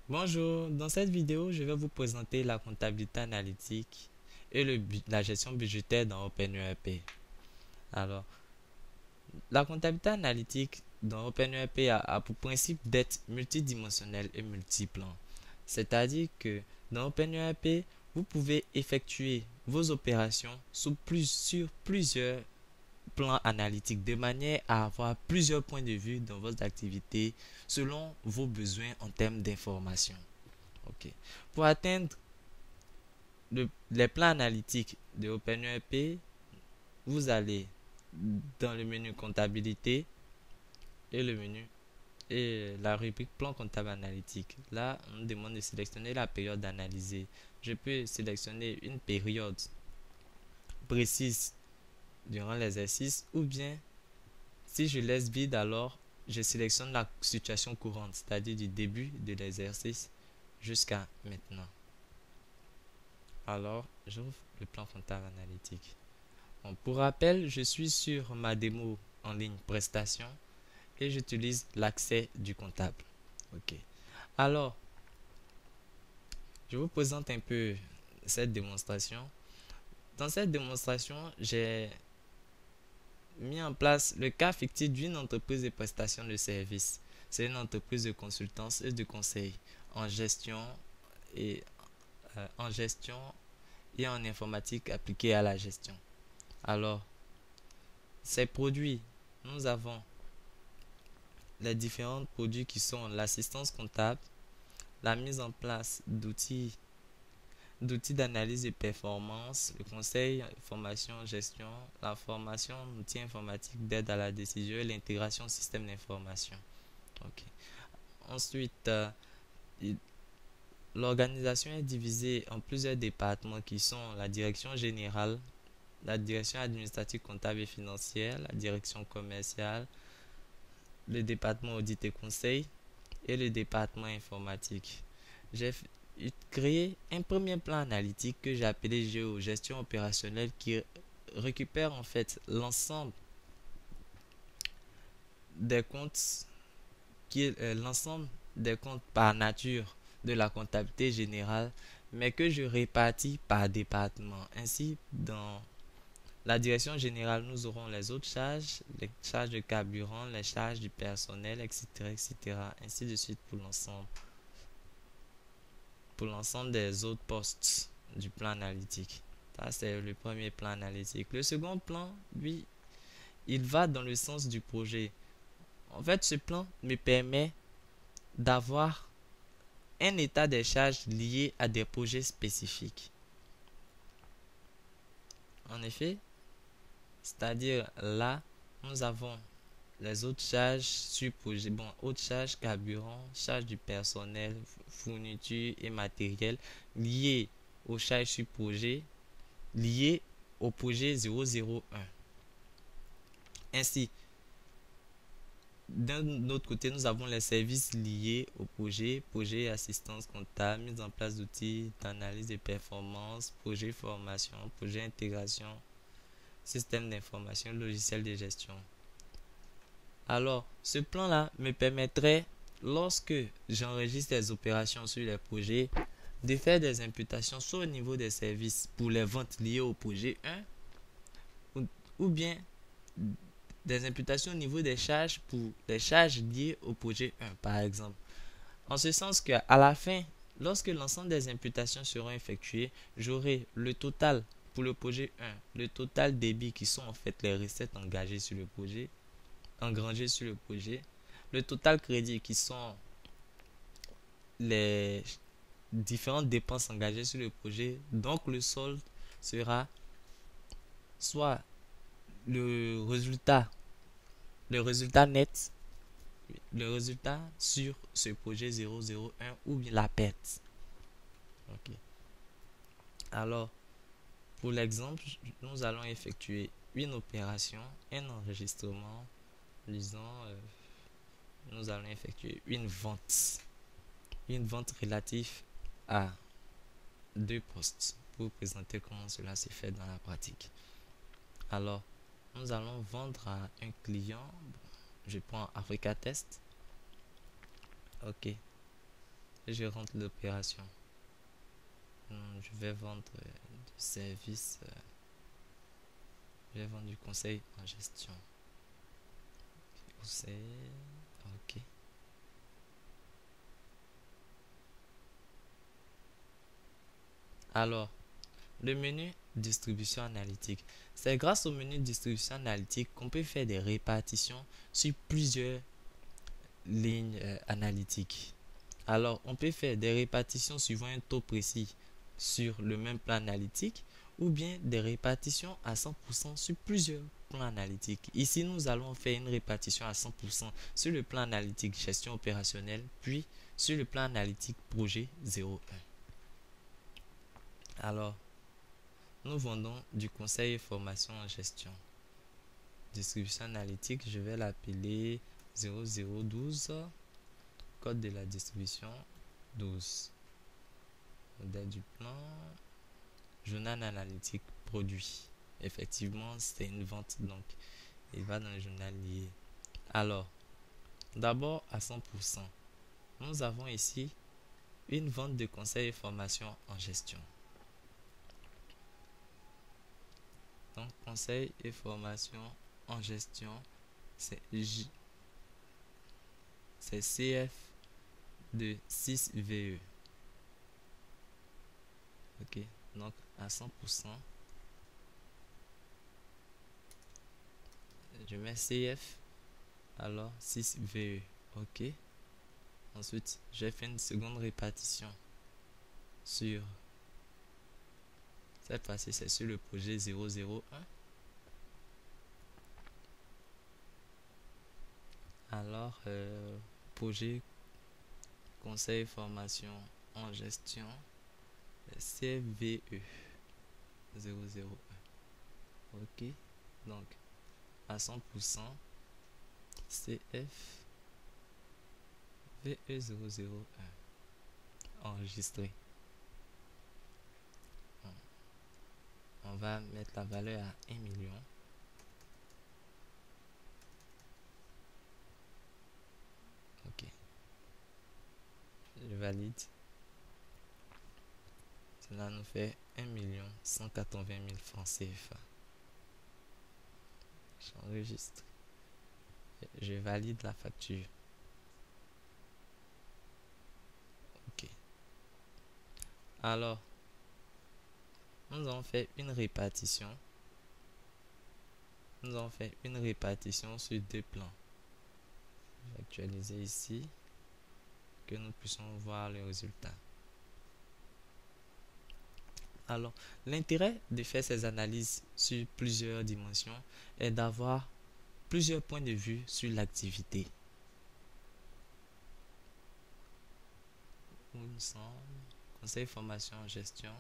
Bonjour, dans cette vidéo, je vais vous présenter la comptabilité analytique et la gestion budgétaire dans OpenERP. Alors, la comptabilité analytique dans OpenERP a pour principe d'être multidimensionnelle et multiplan. C'est-à-dire que dans OpenERP, vous pouvez effectuer vos opérations sur plusieurs plans analytiques de manière à avoir plusieurs points de vue dans votre activité selon vos besoins en termes d'information. Ok. Pour atteindre les plans analytiques de OpenERP, vous allez dans le menu comptabilité et le menu et la rubrique plan comptable analytique. Là, on nous demande de sélectionner la période analysée. Je peux sélectionner une période précise durant l'exercice ou bien si je laisse vide alors je sélectionne la situation courante, c'est-à-dire du début de l'exercice jusqu'à maintenant. Alors, j'ouvre le plan comptable analytique. Bon, pour rappel, je suis sur ma démo en ligne prestation et j'utilise l'accès du comptable. Ok. Alors, je vous présente un peu cette démonstration. Dans cette démonstration, j'ai mis en place le cas fictif d'une entreprise de prestation de services. C'est une entreprise de consultance et de conseil en gestion et en gestion et en informatique appliquée à la gestion. Alors, ces produits, nous avons les différents produits qui sont l'assistance comptable, la mise en place d'outils d'analyse de performance, le conseil, formation, gestion, la formation en outils informatiques d'aide à la décision et l'intégration au système d'information. Ok. Ensuite, l'organisation est divisée en plusieurs départements qui sont la direction générale, la direction administrative comptable et financière, la direction commerciale, le département audit et conseil et le département informatique. J'ai créé un premier plan analytique que j'ai appelé GEO, gestion opérationnelle, qui récupère en fait l'ensemble des comptes, qui est l'ensemble des comptes par nature de la comptabilité générale, mais que je répartis par département. Ainsi, dans la direction générale, nous aurons les autres charges, les charges de carburant, les charges du personnel, etc., etc. Ainsi de suite pour l'ensemble des autres postes du plan analytique. Ça, c'est le premier plan analytique. Le second plan, lui, il va dans le sens du projet. En fait, ce plan me permet d'avoir un état des charges liées à des projets spécifiques. En effet, c'est-à-dire là, nous avons les autres charges sur projet. Bon, autres charges, carburant, charges du personnel, fourniture et matériel liées aux charges sur projet, liées au projet 001. Ainsi, d'un autre côté, nous avons les services liés au projet assistance comptable, mise en place d'outils d'analyse de performance, projet formation, projet intégration, système d'information, logiciel de gestion. Alors, ce plan-là me permettrait, lorsque j'enregistre les opérations sur les projets, de faire des imputations soit au niveau des services pour les ventes liées au projet 1 ou bien des imputations au niveau des charges pour les charges liées au projet 1 par exemple. En ce sens qu'à la fin, lorsque l'ensemble des imputations seront effectuées, j'aurai le total pour le projet 1, le total débit qui sont en fait les recettes engagées sur le projet, engrangées sur le projet, le total crédit qui sont les différentes dépenses engagées sur le projet. Donc le solde sera soit le résultat, le résultat net, le résultat sur ce projet 001 ou bien la perte. Ok. Alors, pour l'exemple, nous allons effectuer une opération, un enregistrement, disons, nous allons effectuer une vente relative à deux postes pour vous présenter comment cela se fait dans la pratique. Alors, nous allons vendre à un client, bon, je prends Africa Test, ok, et je rentre l'opération. Je vais vendre du service, je vais vendre du conseil en gestion. Conseil, ok. Alors, le menu distribution analytique. C'est grâce au menu distribution analytique qu'on peut faire des répartitions sur plusieurs lignes analytiques. Alors, on peut faire des répartitions suivant un taux précis sur le même plan analytique ou bien des répartitions à 100% sur plusieurs plans analytiques. Ici, nous allons faire une répartition à 100% sur le plan analytique gestion opérationnelle, puis sur le plan analytique projet 01. Alors, nous vendons du conseil et formation en gestion. Distribution analytique, je vais l'appeler 0012. Code de la distribution 12. Modèle du plan. Journal analytique produit. Effectivement, c'est une vente, donc il va dans le journal lié. Alors, d'abord à 100%. Nous avons ici une vente de conseils et formation en gestion. Donc, conseil et formation en gestion, c'est CF de 6VE. Ok, donc à 100%, je mets CF, alors 6VE. Ok, ensuite, j'ai fait une seconde répartition sur, cette fois-ci, c'est sur le projet 001. Alors, projet conseil formation en gestion CVE 001. Ok, donc à 100% CF VE 001 enregistré. On va mettre la valeur à 1 million. Ok, je valide. Cela nous fait 1 180 000 francs CFA. J'enregistre. Je valide la facture. Ok. Alors, nous avons fait une répartition. Nous avons fait une répartition sur deux plans. Je vais actualiser ici, que nous puissions voir le résultat. Alors, l'intérêt de faire ces analyses sur plusieurs dimensions est d'avoir plusieurs points de vue sur l'activité. Où nous sommes, conseil formation en gestion,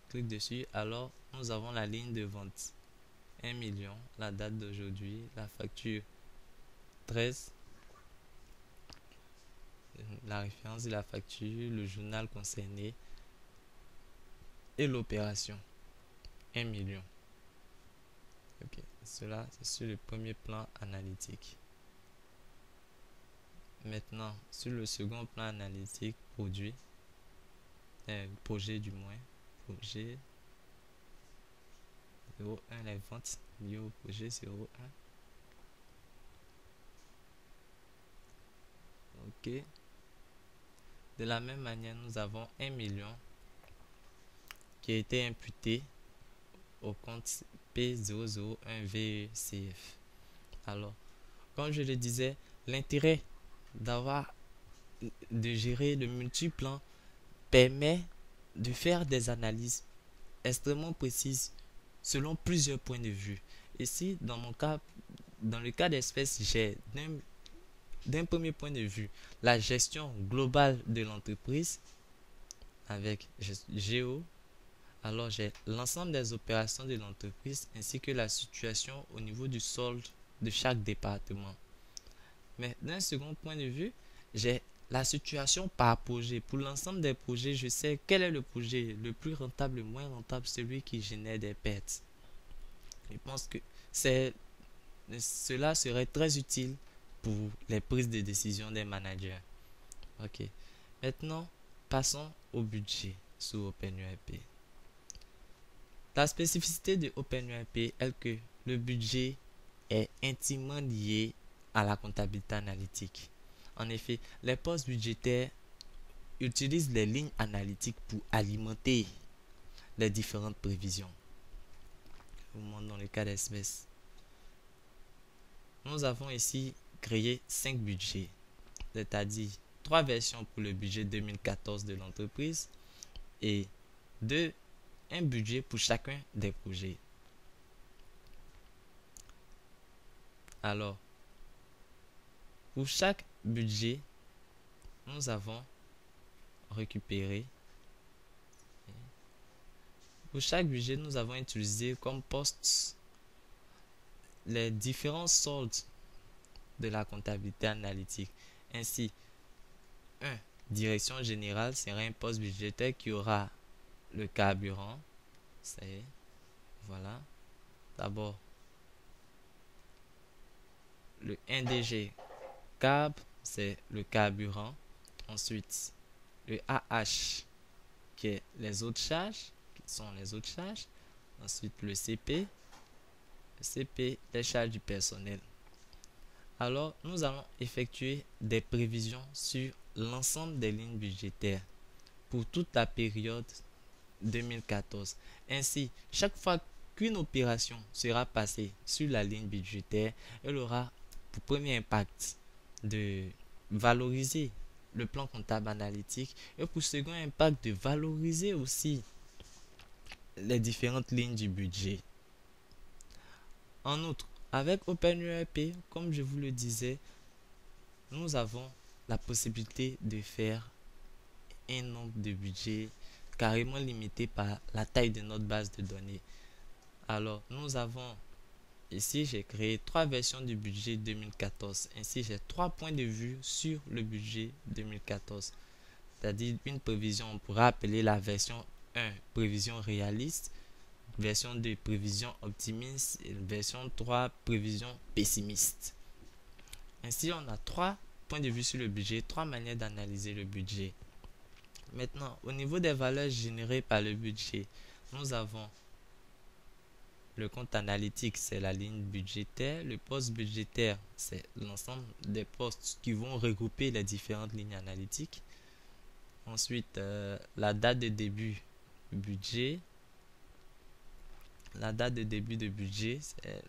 clique dessus, alors nous avons la ligne de vente 1 million, la date d'aujourd'hui, la facture 13, la référence de la facture, le journal concerné et l'opération 1 million. Ok, cela c'est sur le premier plan analytique. Maintenant, sur le second plan analytique, projet du moins, projet 01, les ventes liées au projet 01. Ok. De la même manière, nous avons 1 million qui a été imputé au compte P001VECF. Alors, comme je le disais, l'intérêt de gérer le multiplans permet de faire des analyses extrêmement précises selon plusieurs points de vue. Ici, dans mon cas, dans le cas d'espèce, j'ai d'un premier point de vue la gestion globale de l'entreprise avec Géo. Alors j'ai l'ensemble des opérations de l'entreprise ainsi que la situation au niveau du solde de chaque département. Mais d'un second point de vue, j'ai la situation par projet. Pour l'ensemble des projets, je sais quel est le projet le plus rentable, le moins rentable, celui qui génère des pertes. Je pense que cela serait très utile pour les prises de décision des managers. Ok. Maintenant, Passons au budget sur OpenURP. La spécificité de OpenURP est que le budget est intimement lié à la comptabilité analytique. En effet, les postes budgétaires utilisent les lignes analytiques pour alimenter les différentes prévisions. Je vous montre dans le cas d'espèce. Nous avons ici créé 5 budgets, c'est-à-dire 3 versions pour le budget 2014 de l'entreprise et un budget pour chacun des projets. Alors, pour chaque budget, nous avons récupéré. Pour chaque budget, nous avons utilisé comme postes les différents soldes de la comptabilité analytique. Ainsi, direction générale sera un poste budgétaire qui aura le carburant. C'est voilà. D'abord, le 1DG carb, c'est le carburant. Ensuite, le AH qui est les autres charges, qui sont les autres charges. Ensuite, le CP, les charges du personnel. Alors, nous allons effectuer des prévisions sur l'ensemble des lignes budgétaires pour toute la période 2014. Ainsi, chaque fois qu'une opération sera passée sur la ligne budgétaire, elle aura pour premier impact de valoriser le plan comptable analytique et pour second impact de valoriser aussi les différentes lignes du budget. En outre, avec OpenURP, comme je vous le disais, nous avons la possibilité de faire un nombre de budgets carrément limité par la taille de notre base de données. Alors, nous avons ici, j'ai créé 3 versions du budget 2014. Ainsi, j'ai 3 points de vue sur le budget 2014. C'est-à-dire une prévision, on pourra appeler la version 1, prévision réaliste, version 2, prévision optimiste et version 3, prévision pessimiste. Ainsi, on a 3 points de vue sur le budget, 3 manières d'analyser le budget. Maintenant, au niveau des valeurs générées par le budget, nous avons le compte analytique, c'est la ligne budgétaire. Le poste budgétaire, c'est l'ensemble des postes qui vont regrouper les différentes lignes analytiques. Ensuite, la date de début budget. La date de début de budget, c'est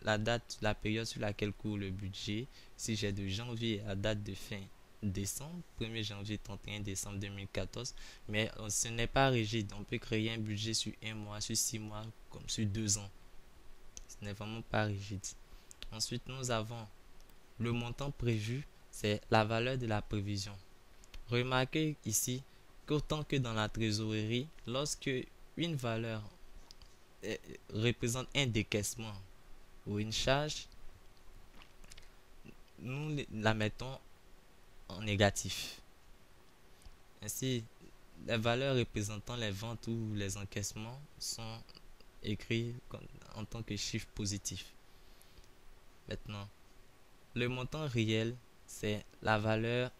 la période sur laquelle court le budget. Si j'ai de janvier à date de fin décembre, 1er janvier 31 décembre 2014, mais ce n'est pas rigide. On peut créer un budget sur 1 mois, sur 6 mois, comme sur 2 ans. Ce n'est vraiment pas rigide. Ensuite, nous avons le montant prévu, c'est la valeur de la prévision. Remarquez ici qu'autant que dans la trésorerie, lorsque une valeur représente un décaissement ou une charge, nous la mettons en négatif. Ainsi, les valeurs représentant les ventes ou les encaissements sont écrits en tant que chiffre positif. Maintenant, le montant réel, c'est la valeur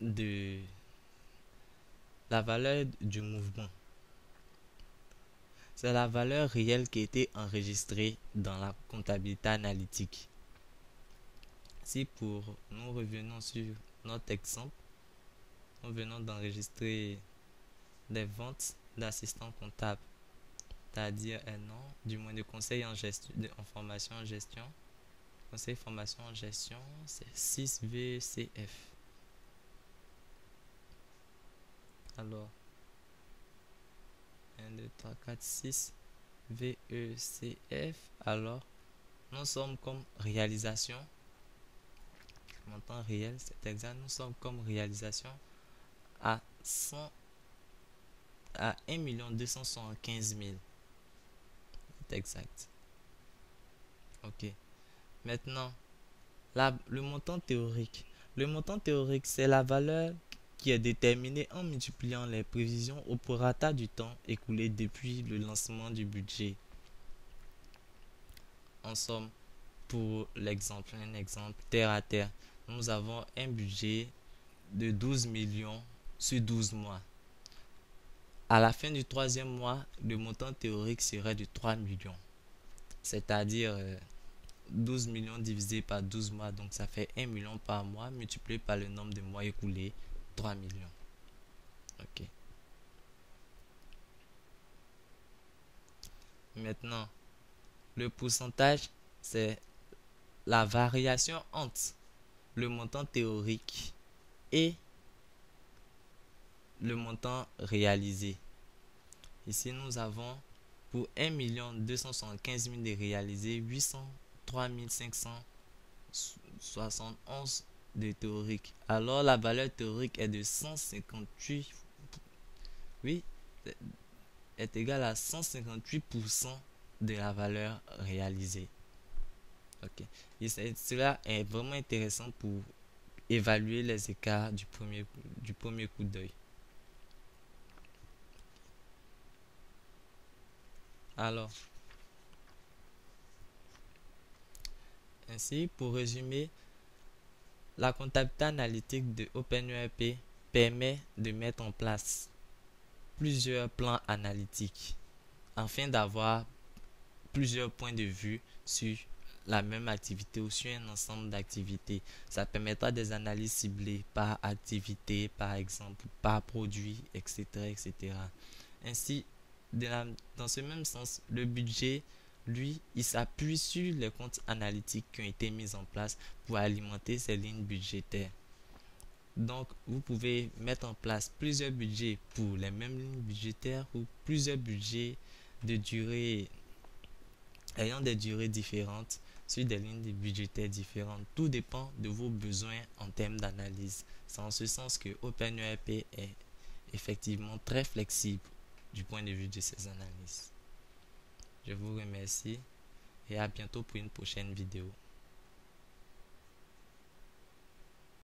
du mouvement. C'est la valeur réelle qui a été enregistrée dans la comptabilité analytique. Si nous revenons sur notre exemple, nous venons d'enregistrer des ventes d'assistants comptables, c'est-à-dire un nom, du moins de conseil en gestion, en formation en gestion. Conseil formation en gestion, c'est 6VCF. Alors, 1, 2, 3, 4, 6 VECF. Alors, nous sommes comme réalisation. Montant réel, c'est exact. Nous sommes comme réalisation à 1 275 000. C'est exact. Ok. Maintenant, le montant théorique. Le montant théorique, c'est la valeur qui est déterminée en multipliant les prévisions au prorata du temps écoulé depuis le lancement du budget. En somme, pour l'exemple, un exemple terre à terre, nous avons un budget de 12 millions sur 12 mois. À la fin du troisième mois, le montant théorique serait de 3 millions. C'est-à-dire 12 millions divisé par 12 mois, donc ça fait 1 million par mois, multiplié par le nombre de mois écoulés, 3 millions. Ok. Maintenant, le pourcentage, c'est la variation entre le montant théorique et le montant réalisé. Ici, nous avons pour 1 275 000 de réalisé, 803 571 de théorique. Alors, la valeur théorique est de 158, oui, est égale à 158% de la valeur réalisée. Ok. Et cela est vraiment intéressant pour évaluer les écarts du premier coup d'œil. Alors, ainsi, pour résumer, la comptabilité analytique de OpenERP permet de mettre en place plusieurs plans analytiques afin d'avoir plusieurs points de vue sur la même activité ou sur un ensemble d'activités. Ça permettra des analyses ciblées par activité, par exemple, par produit, etc. etc. Ainsi, dans ce même sens, le budget, lui, il s'appuie sur les comptes analytiques qui ont été mis en place pour alimenter ces lignes budgétaires. Donc, vous pouvez mettre en place plusieurs budgets pour les mêmes lignes budgétaires ou plusieurs budgets de durée ayant des durées différentes sur des lignes budgétaires différentes. Tout dépend de vos besoins en termes d'analyse. C'est en ce sens que OpenERP est effectivement très flexible du point de vue de ces analyses. Je vous remercie et à bientôt pour une prochaine vidéo.